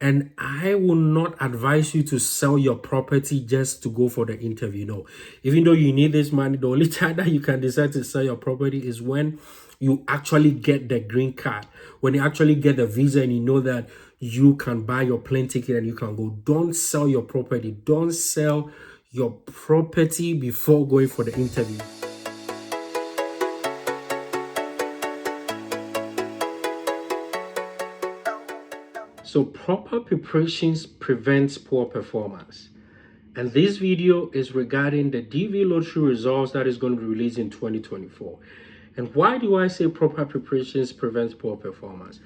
And I will not advise you to sell your property just to go for the interview. No, even though you need this money, the only time that you can decide to sell your property is when you actually get the green card, when you actually get the visa and you know that you can buy your plane ticket and you can go. Don't sell your property. Don't sell your property before going for the interview. So proper preparations prevents poor performance. And this video is regarding the DV lottery results that is going to be released in 2024. And why do I say proper preparations prevents poor performance?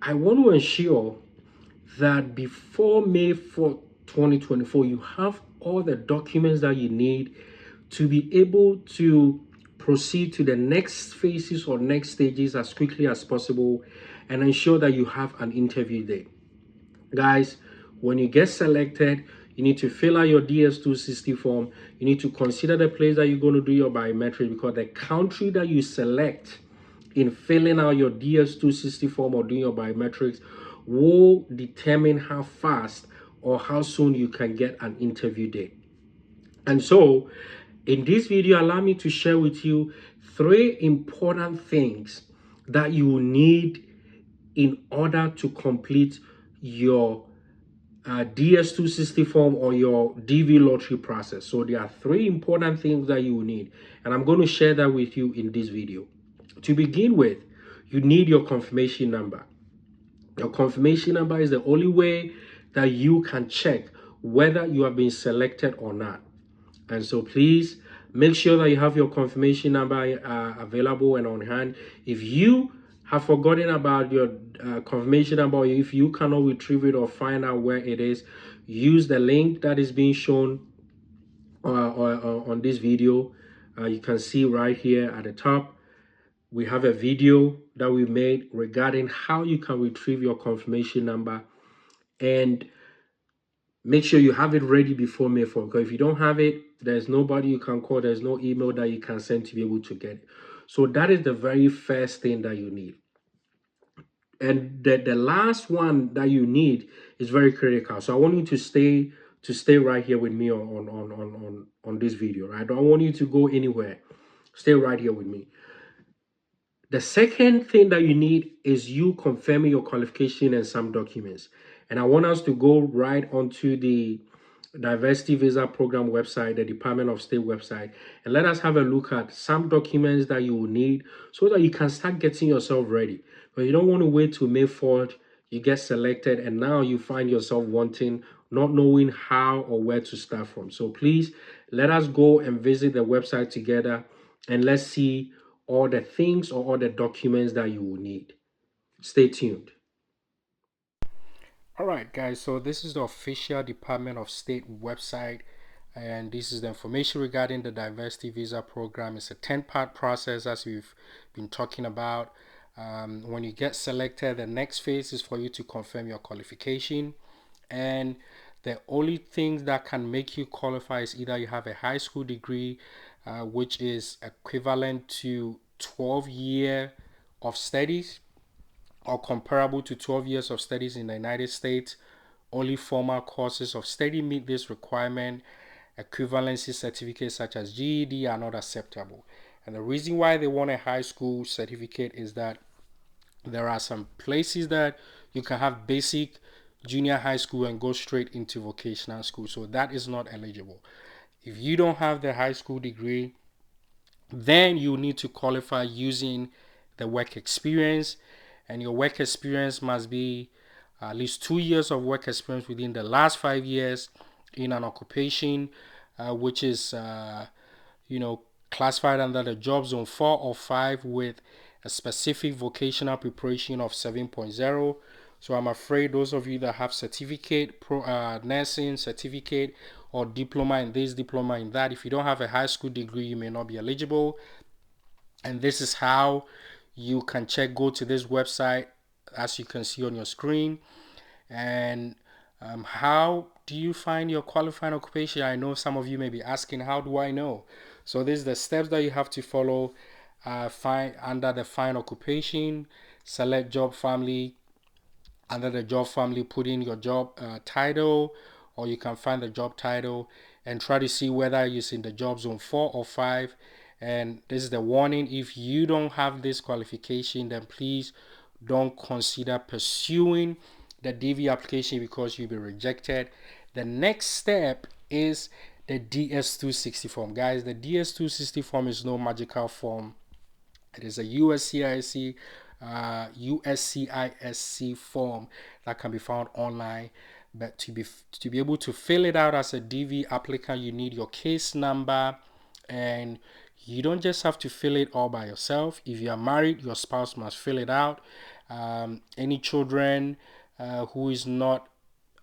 I want to ensure that before May 4th, 2024, you have all the documents that you need to be able to proceed to the next phases or next stages as quickly as possible and ensure that you have an interview day. Guys, when you get selected, you need to fill out your DS-260 form. You need to consider the place that you're going to do your biometrics, because the country that you select in filling out your DS-260 form or doing your biometrics will determine how fast or how soon you can get an interview date. And so, in this video, allow me to share with you 3 important things that you will need in order to complete your DS-260 form or your DV lottery process. So there are 3 important things that you will need, and I'm going to share that with you in this video. To begin with, you need your confirmation number. Your confirmation number is the only way that you can check whether you have been selected or not. And so please make sure that you have your confirmation number available and on hand. If you have forgotten about your confirmation number, or if you cannot retrieve it or find out where it is, use the link that is being shown on this video. You can see right here at the top, we have a video that we made regarding how you can retrieve your confirmation number, and make sure you have it ready before May 4th. Because if you don't have it, there's nobody you can call, there's no email that you can send to be able to get it. So that is the very first thing that you need. And the last one that you need is very critical. So I want you to stay right here with me on this video. Right? I don't want you to go anywhere. Stay right here with me. The second thing that you need is you confirming your qualification and some documents. And I want us to go right onto the Diversity Visa Program website, the Department of State website, and let us have a look at some documents that you will need so that you can start getting yourself ready. But you don't want to wait till May 4th, you get selected, and now you find yourself wanting, not knowing how or where to start from. So please let us go and visit the website together, and let's see all the things or all the documents that you will need. Stay tuned. All right, guys, so this is the official Department of State website, and this is the information regarding the Diversity Visa Program. It's a 10-part process, as we've been talking about. When you get selected, the next phase is for you to confirm your qualification, and the only things that can make you qualify is either you have a high school degree, which is equivalent to 12 years of studies, or comparable to 12 years of studies in the United States. Only formal courses of study meet this requirement. Equivalency certificates such as GED are not acceptable. And the reason why they want a high school certificate is that there are some places that you can have basic junior high school and go straight into vocational school. So that is not eligible. If you don't have the high school degree, then you need to qualify using the work experience, and your work experience must be at least 2 years of work experience within the last 5 years in an occupation which is classified under the job zone 4 or 5 with a specific vocational preparation of 7.0. So I'm afraid those of you that have certificate, nursing certificate, or diploma in this, diploma in that, if you don't have a high school degree, you may not be eligible. And this is how you can check. Go to this website, as you can see on your screen. And how do you find your qualifying occupation? I know some of you may be asking, how do I know? So this is the steps that you have to follow. Find under the find occupation, select job family, under the job family, put in your job title, or you can find the job title and try to see whether it's in the job zone 4 or 5. And this is the warning: if you don't have this qualification, then please don't consider pursuing the DV application because you'll be rejected. The next step is the DS260 form. Guys, the DS260 form is no magical form. It is a USCISC form that can be found online. But to be able to fill it out as a DV applicant, you need your case number, and you don't just have to fill it all by yourself. If you are married, your spouse must fill it out. Any children who is not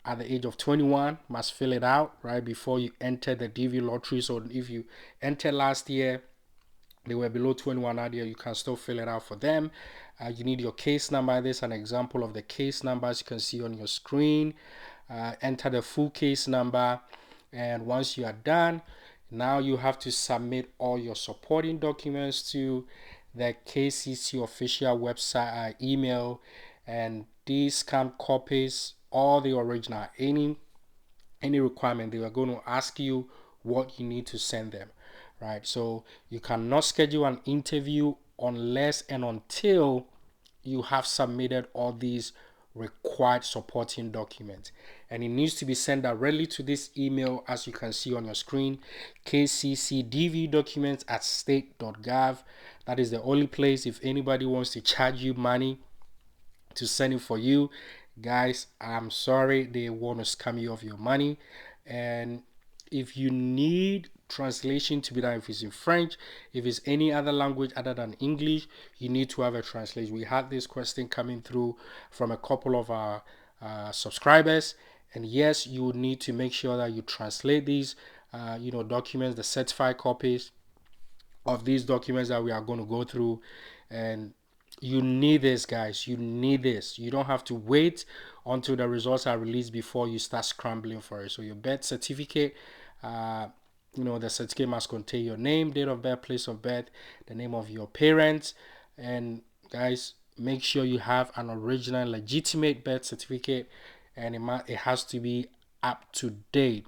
at the age of 21 must fill it out right before you enter the DV lottery. So if you entered last year, they were below 21 out here, you can still fill it out for them. You need your case number. This is an example of the case numbers you can see on your screen. Enter the full case number, and once you are done, now you have to submit all your supporting documents to the KCC official website email, and these scanned copies, all the original, any requirement, they are going to ask you what you need to send them, right? So you cannot schedule an interview unless and until you have submitted all these required supporting documents, and it needs to be sent directly to this email as you can see on your screen: kccdvdocuments@state.gov. That is the only place. If anybody wants to charge you money to send it for you, guys, I'm sorry, they want to scam you of your money. And if you need translation to be done, if it's in French, if it's any other language other than English, you need to have a translation. We had this question coming through from a couple of our subscribers, and yes, you would need to make sure that you translate these documents, the certified copies of these documents that we are going to go through. And you need this, guys. You need this. You don't have to wait until the results are released before you start scrambling for it. So your birth certificate, the certificate must contain your name, date of birth, place of birth, the name of your parents, and guys, make sure you have an original legitimate birth certificate, and it has to be up to date.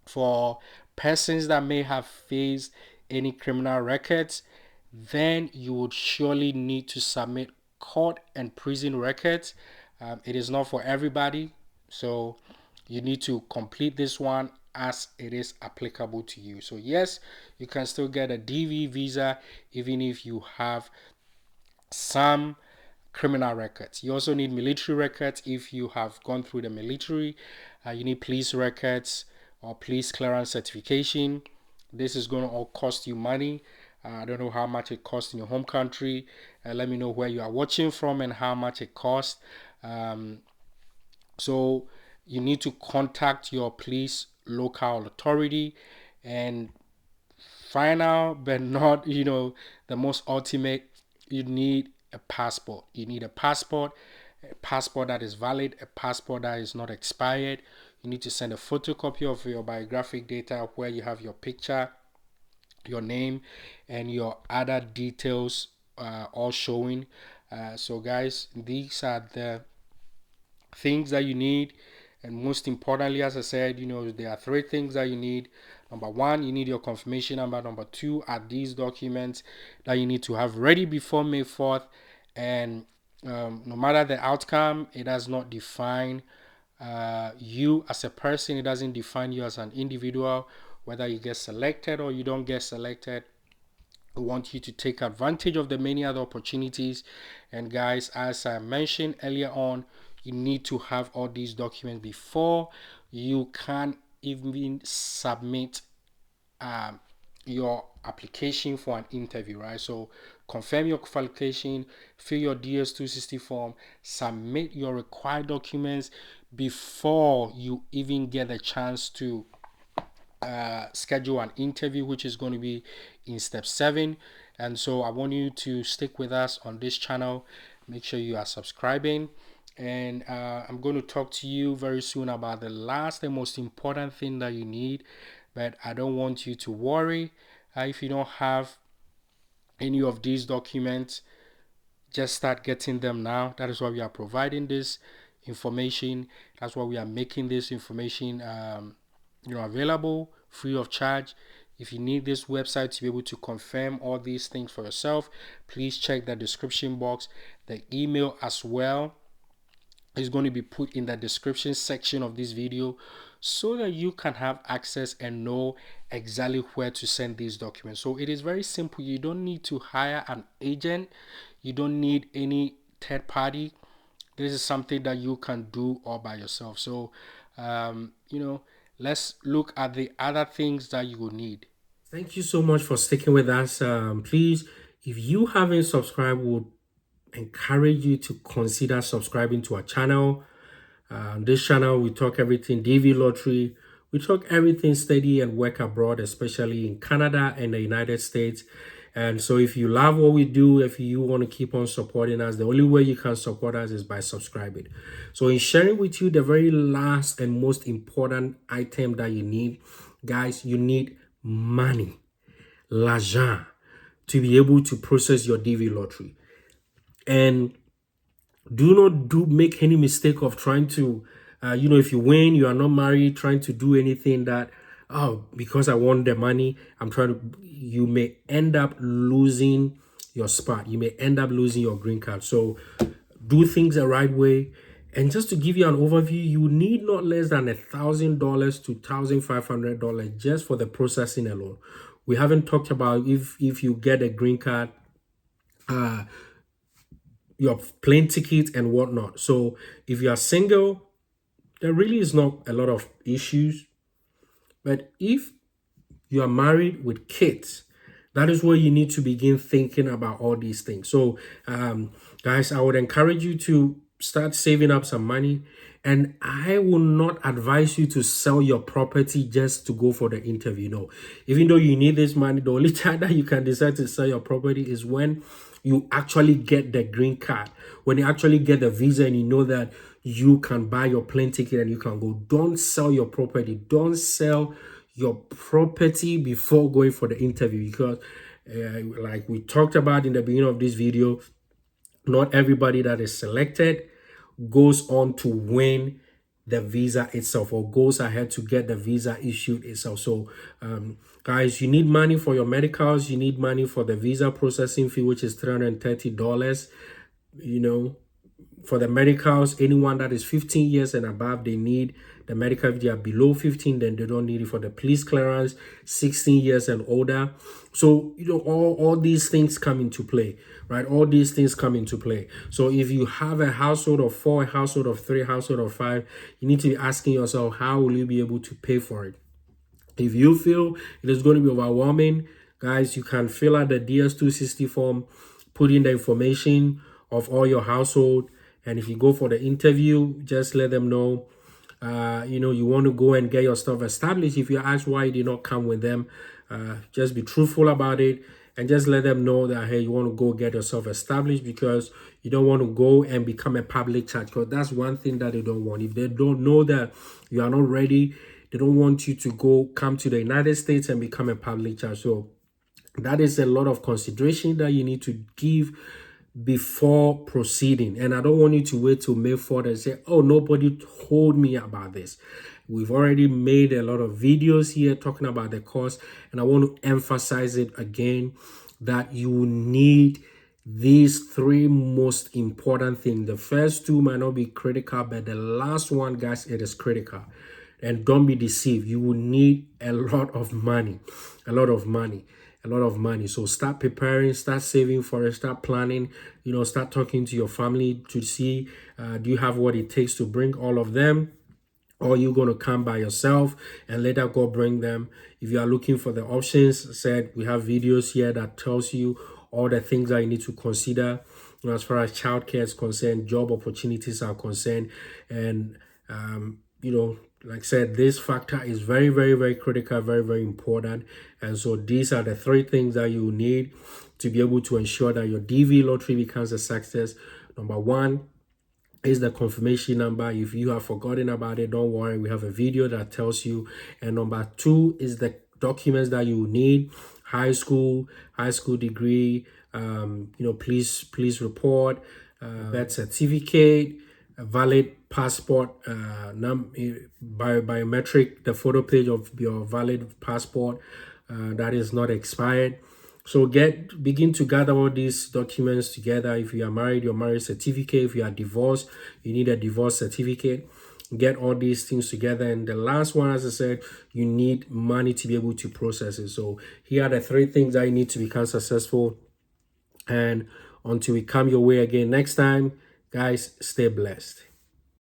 For persons that may have faced any criminal records, then you would surely need to submit court and prison records. It is not for everybody, so you need to complete this one as it is applicable to you. So yes, you can still get a DV visa even if you have some criminal records. You also need military records if you have gone through the military. You need police records or police clearance certification. This is going to all cost you money. I don't know how much it costs in your home country. Let me know where you are watching from and how much it costs. So you need to contact your police local authority. And final but not the most ultimate, you need a passport. You need a passport that is valid, a passport that is not expired. You need to send a photocopy of your biographic data where you have your picture, your name, and your other details all showing. So guys, these are the things that you need. And most importantly, as I said, there are 3 things that you need. Number 1, you need your confirmation number. Number 2 are these documents that you need to have ready before May 4th. And no matter the outcome, it does not define you as a person. It doesn't define you as an individual, whether you get selected or you don't get selected. I want you to take advantage of the many other opportunities. And guys, as I mentioned earlier on, you need to have all these documents before you can even submit your application for an interview, right? So confirm your qualification, fill your DS260 form, submit your required documents before you even get a chance to schedule an interview, which is going to be in step 7. And so I want you to stick with us on this channel. Make sure you are subscribing, and I'm going to talk to you very soon about the last and most important thing that you need. But I don't want you to worry if you don't have any of these documents. Just start getting them now. That is why we are providing this information. That's why we are making this information available free of charge. If you need this website to be able to confirm all these things for yourself, please check the description box. The email as well is going to be put in the description section of this video so that you can have access and know exactly where to send these documents. So it is very simple. You don't need to hire an agent. You don't need any third party. This is something that you can do all by yourself. So let's look at the other things that you will need. Thank you so much for sticking with us. Please, if you haven't subscribed, would encourage you to consider subscribing to our channel. This channel, we talk everything DV lottery. We talk everything study and work abroad, especially in Canada and the United States. And so if you love what we do, if you want to keep on supporting us, the only way you can support us is by subscribing. So in sharing with you the very last and most important item that you need, guys, you need money, l'argent, to be able to process your DV lottery. And do not make any mistake of trying to, if you win, you are not married, trying to do anything that, because I want the money, you may end up losing your spot. You may end up losing your green card. So do things the right way. And just to give you an overview, you need not less than $1,000 to $1,500 just for the processing alone. We haven't talked about if you get a green card, your plane ticket and whatnot. So if you are single, there really is not a lot of issues. But if you are married with kids, that is where you need to begin thinking about all these things. So guys, I would encourage you to start saving up some money. And I will not advise you to sell your property just to go for the interview. No, even though you need this money, the only time that you can decide to sell your property is when you actually get the green card, when you actually get the visa and you know that you can buy your plane ticket and you can go. Don't sell your property. Don't sell your property before going for the interview, because like we talked about in the beginning of this video, not everybody that is selected goes on to win the visa itself or goes ahead to get the visa issued itself. So guys, you need money for your medicals. You need money for the visa processing fee, which is $330. For the medicals, anyone that is 15 years and above, they need the medical. If they are below 15, then they don't need it. For the police clearance, 16 years and older. So, all these things come into play, right? All these things come into play. So if you have a household of 4, a household of 3, a household of 5, you need to be asking yourself, how will you be able to pay for it? If you feel it is going to be overwhelming, guys, you can fill out the DS-260 form, put in the information of all your household. And if you go for the interview, just let them know, you want to go and get your stuff established. If you ask why you did not come with them, just be truthful about it and just let them know that, hey, you want to go get yourself established, because you don't want to go and become a public charge, because that's one thing that they don't want. If they don't know that you are not ready, they don't want you to come to the United States and become a public charge. So that is a lot of consideration that you need to give before proceeding. And I don't want you to wait till May 4th and say, oh, nobody told me about this. We've already made a lot of videos here talking about the course, and I want to emphasize it again, that you need these 3 most important things. The first 2 might not be critical, but the last one, guys, it is critical. And don't be deceived. You will need a lot of money, a lot of money. So start preparing, start saving for it, start planning, start talking to your family to see, do you have what it takes to bring all of them? Or you're going to come by yourself and later go bring them. If you are looking for the options, we have videos here that tells you all the things that you need to consider, as far as childcare is concerned, job opportunities are concerned. And, like I said, this factor is very, very, very critical, very, very important. And so these are the 3 things that you need to be able to ensure that your DV lottery becomes a success. Number 1 is the confirmation number. If you have forgotten about it, don't worry, we have a video that tells you. And number 2 is the documents that you need: high school degree, please report, birth certificate, a valid passport, biometric, the photo page of your valid passport that is not expired. So begin to gather all these documents together. If you are married, your marriage certificate. If you are divorced, you need a divorce certificate. Get all these things together. And the last one, as I said, you need money to be able to process it. So here are the 3 things that you need to become successful. And until we come your way again next time, guys, stay blessed.